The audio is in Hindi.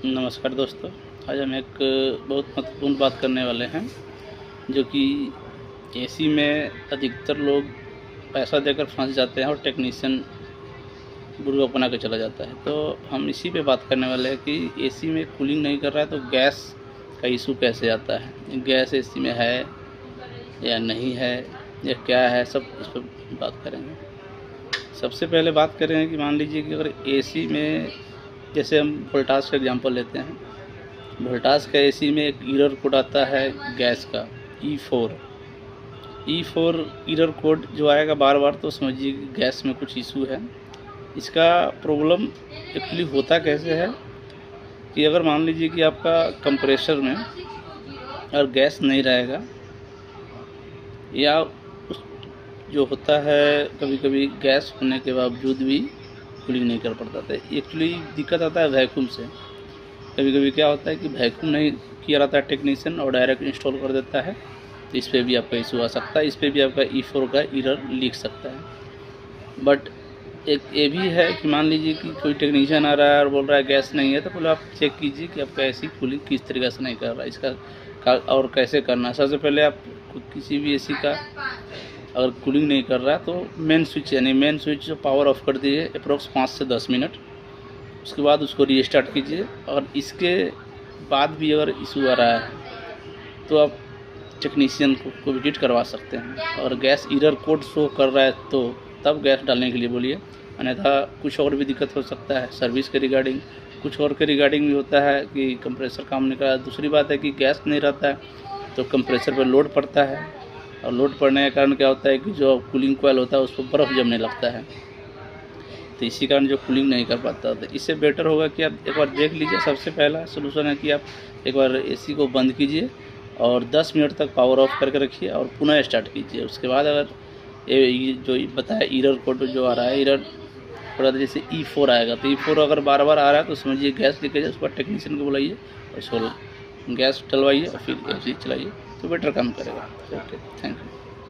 नमस्कार दोस्तों। आज हम एक बहुत महत्वपूर्ण बात करने वाले हैं, जो कि एसी में अधिकतर लोग पैसा देकर फंस जाते हैं और टेक्नीशियन बुर्बक बना के चला जाता है। तो हम इसी पे बात करने वाले हैं कि एसी में कूलिंग नहीं कर रहा है तो गैस का इशू कैसे आता है, गैस एसी में है या नहीं है या क्या है, सब इस पर बात करेंगे। सबसे पहले बात करेंगे कि मान लीजिए कि अगर एसी में, जैसे हम वोल्टास का एग्जांपल लेते हैं, वोल्टास का एसी में एक एरर कोड आता है गैस का E4 एरर कोड जो आएगा बार बार, तो समझिए कि गैस में कुछ इशू है। इसका प्रॉब्लम एक्चुअली होता कैसे है कि अगर मान लीजिए कि आपका कंप्रेसर में अगर गैस नहीं रहेगा, या उस जो होता है कभी कभी गैस होने के बावजूद भी कूलिंग नहीं कर पाता था। एक्चुअली दिक्कत आता है वैक्यूम से। कभी कभी क्या होता है कि वैक्यूम नहीं किया रहता है टेक्नीशियन और डायरेक्ट इंस्टॉल कर देता है, तो इस पर भी आपका इशू आ सकता है। इस पर भी आपका E4 का एरर लिख सकता है। बट एक ये भी है कि मान लीजिए कि कोई टेक्नीशियन आ रहा है और बोल रहा है गैस नहीं है, तो पहले आप चेक कीजिए कि आपका एसी कूलिंग किस तरीके से नहीं कर रहा है, इसका और कैसे करना है। सबसे पहले आप किसी भी एसी का अगर कूलिंग नहीं कर रहा है तो मेन स्विच पावर ऑफ कर दीजिए अप्रोक्स 5 से 10 मिनट। उसके बाद उसको रीस्टार्ट कीजिए। और इसके बाद भी अगर इशू आ रहा है तो आप टेक्नीशियन को विजिट करवा सकते हैं। और गैस एरर कोड शो कर रहा है तो तब गैस डालने के लिए बोलिए, अन्यथा कुछ और भी दिक्कत हो सकता है। सर्विस के रिगार्डिंग, कुछ और के रिगार्डिंग भी होता है कि कंप्रेसर काम नहीं कर रहा है। दूसरी बात है कि गैस नहीं रहता है तो कंप्रेसर पर लोड पड़ता है, और लोड पड़ने के कारण क्या होता है कि जो कूलिंग कॉइल होता है उस पर बर्फ़ जमने लगता है, तो इसी कारण जो कूलिंग नहीं कर पाता। तो इससे बेटर होगा कि आप एक बार देख लीजिए। सबसे पहला सोल्यूशन है कि आप एक बार एसी को बंद कीजिए और 10 मिनट तक पावर ऑफ करके रखिए और पुनः स्टार्ट कीजिए। उसके बाद अगर ये जो बताया एरर कोड जो आ रहा है, एरर थोड़ा जैसे E4 आएगा, तो E4 अगर बार बार आ रहा है तो समझिए गैस लीकेज है। उसके बाद टेक्नीशियन को बुलाइए और गैस डलवाइए और फिर एसी चलाइए, तो बेटर काम करेगा। Okay, thank you.